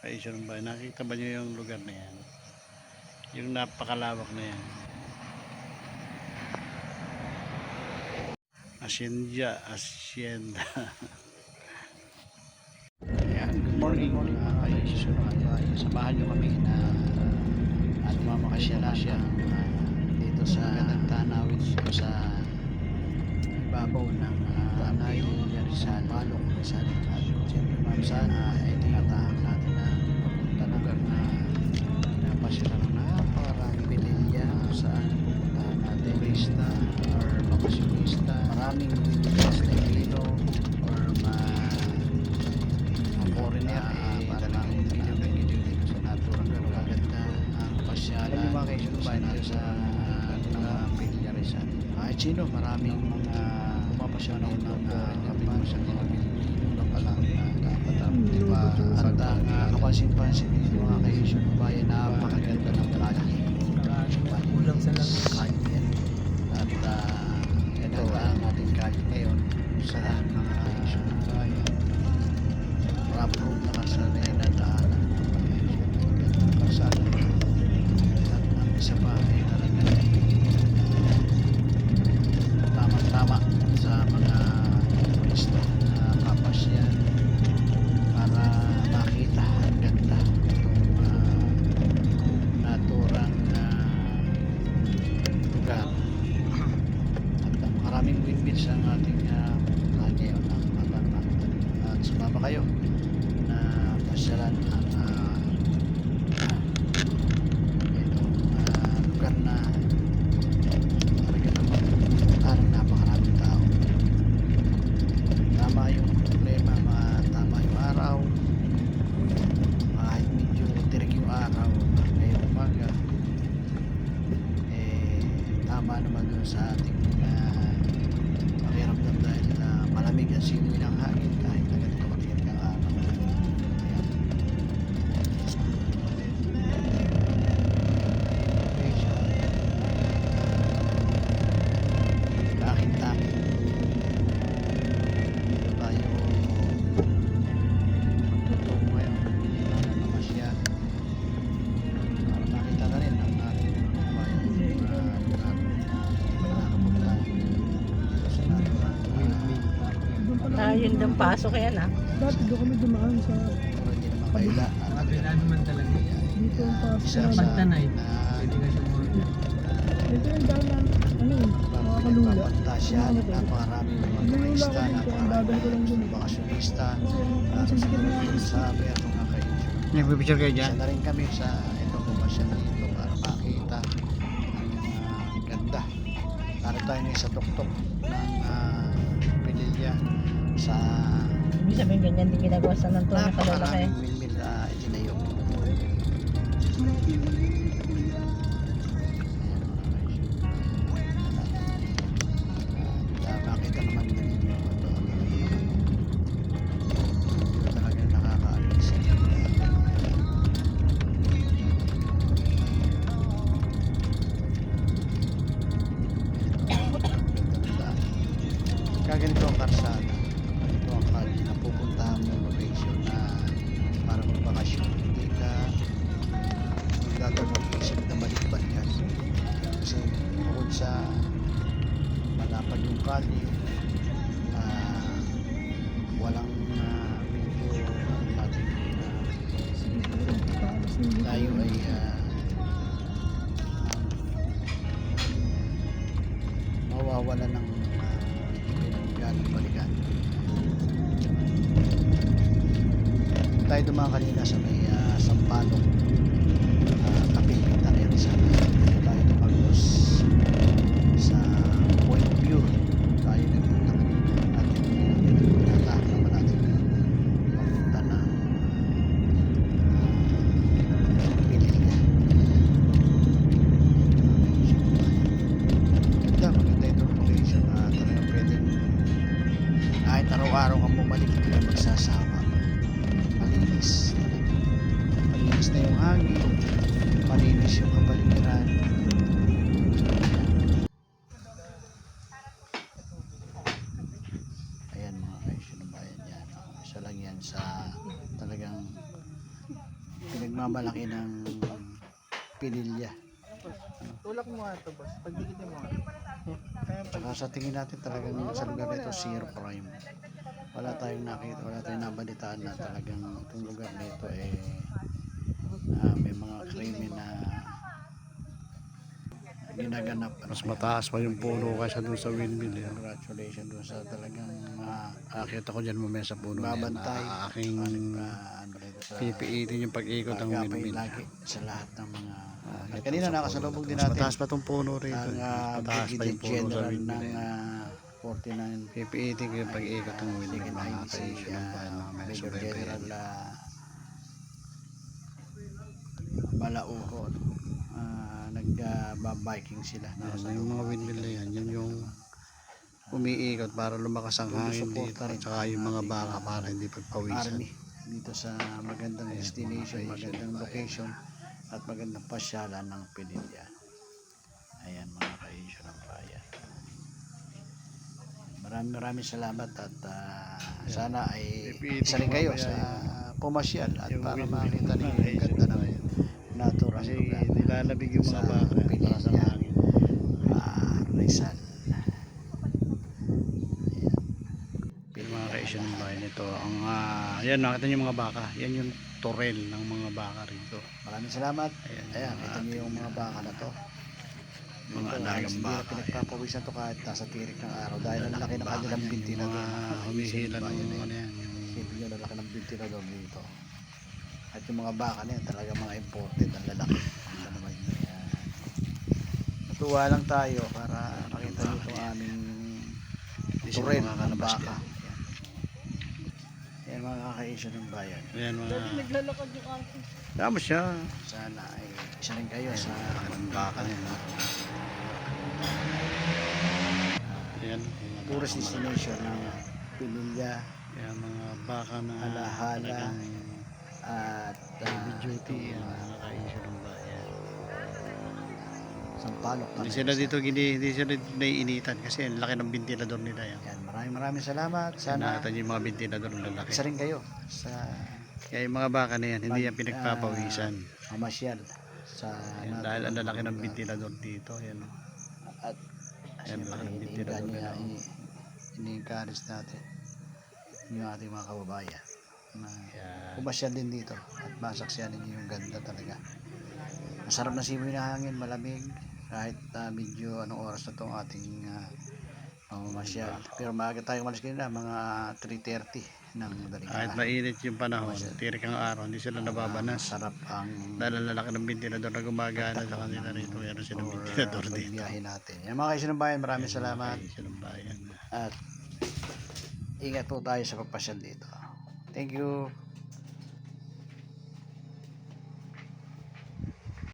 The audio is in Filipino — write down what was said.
Kaisyo ng bayan. Nakita ba nyo yung lugar na yan? Yung napakalawak na yan. Hacienda. Ayan, good morning mga kaisyo ng bayan. Samahan nyo kami na at mamakasya dito sa magandang tanawin dito sa ibabaw ng Tanay Rizal, Balong Rizal. At siyempre ma'am, sana ay tinatahak natin na papunta na lugar na napasya na napakaraming pililya saan pupuntahan natin turista or bakasyonista, maraming windows na Pilipino or foreigner para makita natin dito sa naturang kaganda ang pasyalan yung vacation ba dito sa Pililya Rizal. Kahit sino, maraming mga pumapasya ng foreigner sa mga Pilipino na palang dapat diba? At ang kapansin-pansin yung mga kaisyo ng bayan, napakaganda ng kalye. Kulang sa lang kalye. At ito ang ating kalye ngayon sa mga kaisyo ng bayan. Rough road na kasanay na daanan ng mga kaisyo ng kasada. At ang isa pa ay talagang tama-tama sa mga turista na papasyan para makita ang ganda itong naturang lugar. At maraming windmills ang ating ngayon ang makakita at sumama kayo na pasyalan ang itong lugar na parang napakaraming tao. Tama yung problema, tama yung araw, kahit medyo tirik yung araw ngayong umaga, tama naman dun sa ating pakiramdam dahil malamig ang simoy ng hangin kahit na ganito katirik ang araw. Takin-takin dito tayo magtutungo ngayon para mamasya para makita na rin ang ating bayan lugar na dito sa natin Yun ang pasok yan Dati doon kami dumaan sa pero hindi naman kaila Kabila naman talaga. dito ang pasok isa na sa Pagtanay. Pwede ka sumulong. ito yung daan na makakalula. Pagpapantasyan, napakaraming mga turista, napakaraming bakasyonista, sabi ang mga kaisyo. Nagpipicture kayo Isa dyan? na rin kami sa ito pumasyan dito para makita ang ganda. Para tayo ngayon sa tuktok ng Pililya sa Ibig sabihin ganyan din ginagawa sa ng tono kalala napakaraming windmill na itinayo. Makita naman din ninyo ito. Talagang nakakaalis. Kaganito ang karsada. Ito ang kali na pupuntahan mo location na para magbakasyon. Hindi ka magagawag-isip na malikban ka. Kasi bukod sa malapad yung kali, walang medyo natin tayo ay mawawala ng pinanggalang balikan. Tayo dumaan kanina sa may Sampalok Kapilin na rin sa tayo tumagos sa Point View. Tayo nagpunta kanina natin pinatahan naman natin papunta na Pililya. Maganda itong location na talagang pwedeng kahit araw-araw kang bumalik hindi ka magsasawa. Malinis talaga. Malinis na yung hangin, malinis yung kapaligiran. Ayan mga kaisyo ng bayan yan. Isa lang yan sa talagang nagmamalaki ng pinilya. Tulak mo nga ito, boss. Pagdikitin mo nga. Saka sa tingin natin talagang sa lugar nito zero crime. Wala tayong nakita, wala tayong nabalitaan na talagang itong lugar nito may mga krimen na ginaganap. Mas mataas pa yung puno kaysa dun sa windmill. Congratulations doon sa talagang Akit ako dyan mamaya sa puno na yan. babantay. Aking pipiitin yung pag-ikot ng Agapay windmill. lagi sa lahat ng mga kanina nakasalubog din Mas natin mataas pa tong puno rito. ang Mas mataas pa yung puno sa General windmill. ng 49 Pipiitin ko yung pag-ikot ng windmill. Second Mga IDC kaisyo ng bayan mamaya sa Major February. General Balauho, nagba-biking sila. Ayan, yung mga windmill na yan, yun yung umiikot para lumakas ang hangin dito. At saka yung mga baka para hindi pagpawisan. Army dito sa magandang destination, magandang location at magandang pasyalan ng Pinilya. Ayan mga kaisyo ng bayan. Maraming salamat at sana ay isa rin kayo sa pumasyal at para makita niyo yung ganda ng natural Kasi lugar. nilalabig yung mga Sa baka para sa Pinilya. hangin. Rizal. Yung mga kaisyo ng bayan ito, ang yan nakita niyo yung mga baka. Yan yung torel ng mga baka rito. Maraming salamat. Ayan, Ayan, kita niyo yung mga baka na to. Mga alagang Hindi baka. na pinagpapawisan to kahit nasa tirik ng araw dahil ang laki ng kanilang binti na Yung doon. mga humihila ng ano yan. Isipin nyo, lalaki ng binti na doon dito. At yung mga baka na yan, talaga mga imported, ang lalaki. Ano naman yun. Ayan. Natuwa lang tayo para makita nyo itong aming Hindi sila turel ng makakalabas baka. yan. Yan mga kakaisyo ng bayan. Ayan mga Naglalakad yung akin. damo siya. Sana ay isa rin kayo sa Ang baka niya. Ayan. tourist destination ng Pinilya Ayan mga baka na Alahala. talagang at heavy duty. Ayan mga kaisyo ng bayan. Sampaloc. Hindi sila dito hindi sila naiinitan kasi ang laki ng ventilador nila yan. Yan, maraming salamat. Sana Nakita niyo yung mga ventilador ng lalaki. isa rin kayo sa Kaya yung mga baka na yan, hindi yan pinagpapawisan. mamasyal sa Ayan, dahil ang lalaki ng ventilador dito. Ayan. at Ayan, siyempre, malaking ventilador niya nila. ini-encourage natin yung ating mga kababayan na Ayan. pumasyal din dito at masaksiyanin niyo yung ganda talaga. Masarap na simoy na hangin, malamig kahit medyo anong oras na itong ating mamamasyal. Pero maaga tayo umalis kanina, mga 3:30 ng madaling Kahit araw. mainit yung panahon, tirik ang araw, hindi sila nababanas. Sarap ang Dahil ang lalaki ng ventilador na gumagana sa kanila rito, meron silang ventilador dito. pagbiyahe natin. Yan mga kaisan ng bayan, maraming salamat Kaisyo ng bayan. at ingat po tayo sa pagpasyal dito. Thank you.